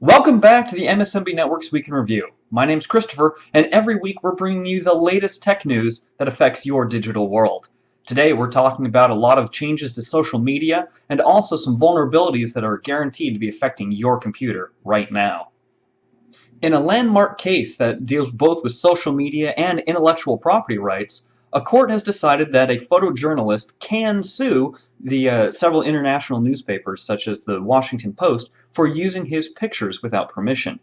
Welcome back to the MSMB Networks Week in Review. My name's Christopher, and every week we're bringing you the latest tech news that affects your digital world. Today we're talking about a lot of changes to social media and also some vulnerabilities that are guaranteed to be affecting your computer right now. In a landmark case that deals both with social media and intellectual property rights, a court has decided that a photojournalist can sue the several international newspapers, such as the Washington Post, for using his pictures without permission.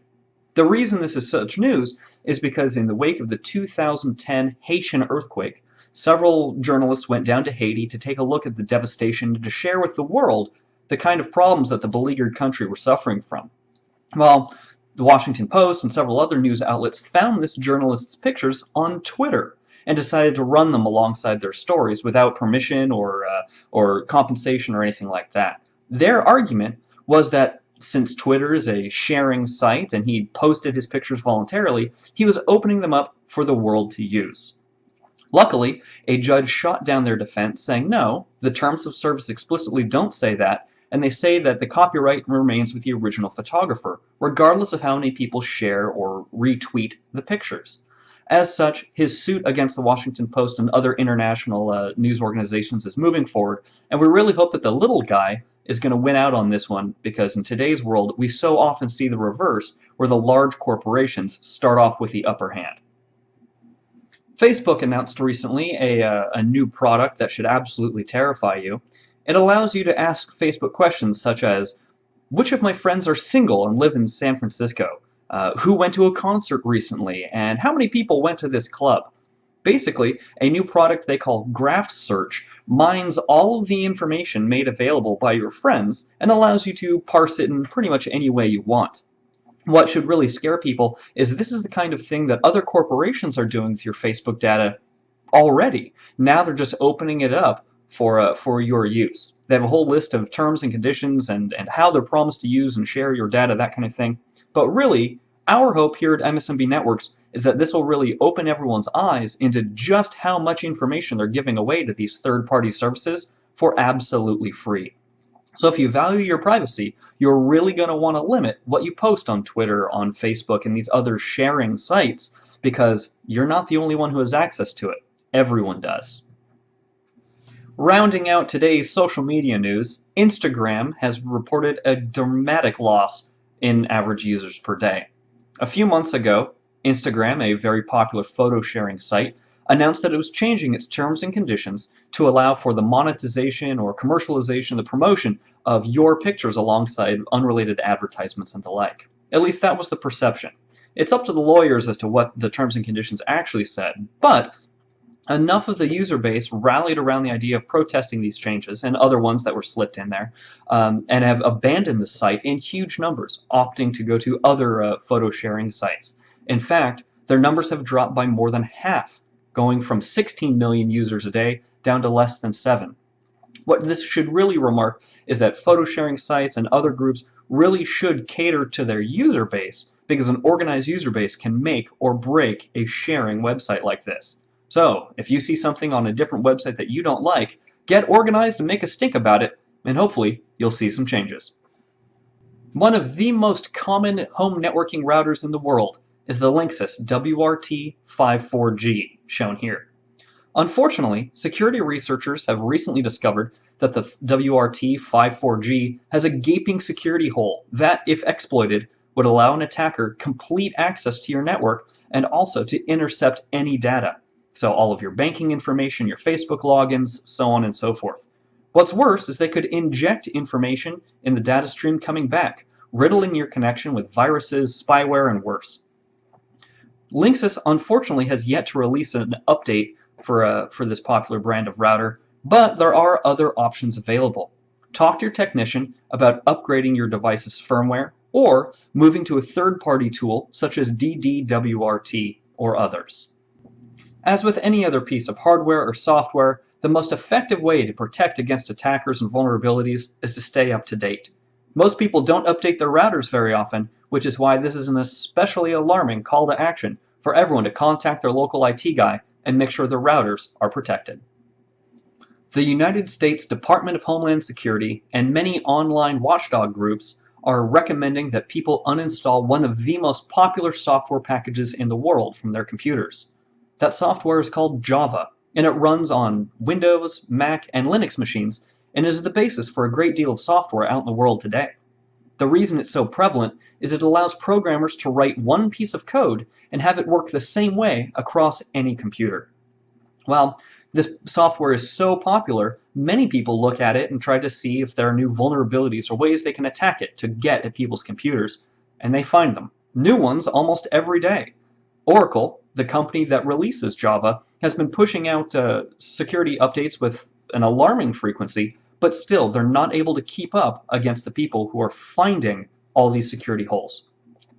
The reason this is such news is because in the wake of the 2010 Haitian earthquake, several journalists went down to Haiti to take a look at the devastation and to share with the world the kind of problems that the beleaguered country were suffering from. Well, the Washington Post and several other news outlets found this journalist's pictures on Twitter and decided to run them alongside their stories without permission or compensation or anything like that. Their argument was that since Twitter is a sharing site and he posted his pictures voluntarily, he was opening them up for the world to use. Luckily, a judge shot down their defense, saying no, the terms of service explicitly don't say that, and they say that the copyright remains with the original photographer, regardless of how many people share or retweet the pictures. As such, his suit against the Washington Post and other international news organizations is moving forward, and we really hope that the little guy is going to win out on this one, because in today's world, we so often see the reverse, where the large corporations start off with the upper hand. Facebook announced recently a new product that should absolutely terrify you. It allows you to ask Facebook questions such as, which of my friends are single and live in San Francisco? Who went to a concert recently? And how many people went to this club? Basically, a new product they call Graph Search mines all of the information made available by your friends and allows you to parse it in pretty much any way you want. What should really scare people is this is the kind of thing that other corporations are doing with your Facebook data already. Now they're just opening it up for your use. They have a whole list of terms and conditions and how they're promised to use and share your data, that kind of thing. But really, our hope here at MSMB Networks is that this will really open everyone's eyes into just how much information they're giving away to these third-party services for absolutely free. So if you value your privacy, you're really going to want to limit what you post on Twitter, on Facebook, and these other sharing sites, because you're not the only one who has access to it. Everyone does. Rounding out today's social media news, Instagram has reported a dramatic loss in average users per day. A few months ago, Instagram, a very popular photo sharing site, announced that it was changing its terms and conditions to allow for the monetization or commercialization, the promotion of your pictures alongside unrelated advertisements and the like. At least that was the perception. It's up to the lawyers as to what the terms and conditions actually said, but enough of the user base rallied around the idea of protesting these changes and other ones that were slipped in there, and have abandoned the site in huge numbers, opting to go to other photo sharing sites. In fact, their numbers have dropped by more than half, going from 16 million users a day down to less than 7. What this should really remark is that photo sharing sites and other groups really should cater to their user base, because an organized user base can make or break a sharing website like this. So, if you see something on a different website that you don't like, get organized and make a stink about it, and hopefully you'll see some changes. One of the most common home networking routers in the world is the Linksys WRT54G, shown here. Unfortunately, security researchers have recently discovered that the WRT54G has a gaping security hole that, if exploited, would allow an attacker complete access to your network and also to intercept any data. So all of your banking information, your Facebook logins, so on and so forth. What's worse is they could inject information in the data stream coming back, riddling your connection with viruses, spyware, and worse. Linksys unfortunately has yet to release an update for this popular brand of router, but there are other options available. Talk to your technician about upgrading your device's firmware or moving to a third-party tool such as dd-wrt or others. As with any other piece of hardware or software, the most effective way to protect against attackers and vulnerabilities is to stay up to date. Most people don't update their routers very often, which is why this is an especially alarming call to action for everyone to contact their local IT guy and make sure their routers are protected. The United States Department of Homeland Security and many online watchdog groups are recommending that people uninstall one of the most popular software packages in the world from their computers. That software is called Java, and it runs on Windows, Mac, and Linux machines, and is the basis for a great deal of software out in the world today. The reason it's so prevalent is it allows programmers to write one piece of code and have it work the same way across any computer. Well, this software is so popular, many people look at it and try to see if there are new vulnerabilities or ways they can attack it to get at people's computers, and they find them. New ones almost every day. Oracle, the company that releases Java, has been pushing out security updates with an alarming frequency, but still they're not able to keep up against the people who are finding all these security holes.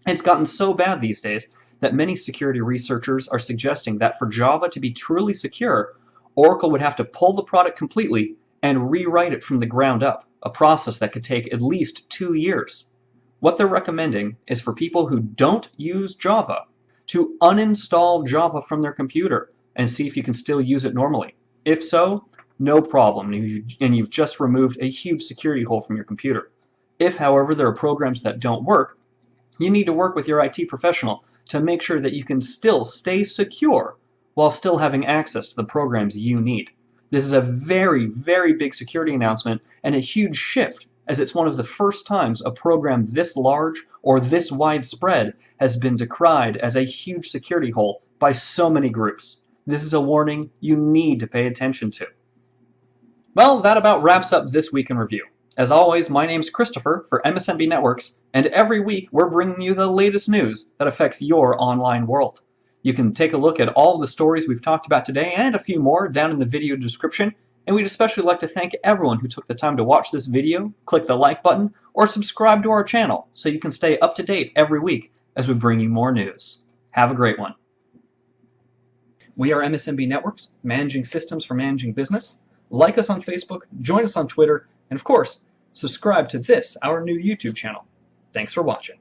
It's gotten so bad these days that many security researchers are suggesting that for Java to be truly secure, Oracle would have to pull the product completely and rewrite it from the ground up, a process that could take at least 2 years. What they're recommending is for people who don't use Java to uninstall Java from their computer and see if you can still use it normally. If so, no problem, and you've just removed a huge security hole from your computer. If, however, there are programs that don't work, you need to work with your IT professional to make sure that you can still stay secure while still having access to the programs you need. This is a very, very big security announcement and a huge shift, as it's one of the first times a program this large or this widespread has been decried as a huge security hole by so many groups. This is a warning you need to pay attention to. Well, that about wraps up this week in review. As always, my name's Christopher for MSMB Networks, and every week we're bringing you the latest news that affects your online world. You can take a look at all of the stories we've talked about today and a few more down in the video description, and we'd especially like to thank everyone who took the time to watch this video, click the like button, or subscribe to our channel so you can stay up to date every week as we bring you more news. Have a great one. We are MSMB Networks, managing systems for managing business. Like us on Facebook, join us on Twitter, and of course, subscribe to this, our new YouTube channel. Thanks for watching.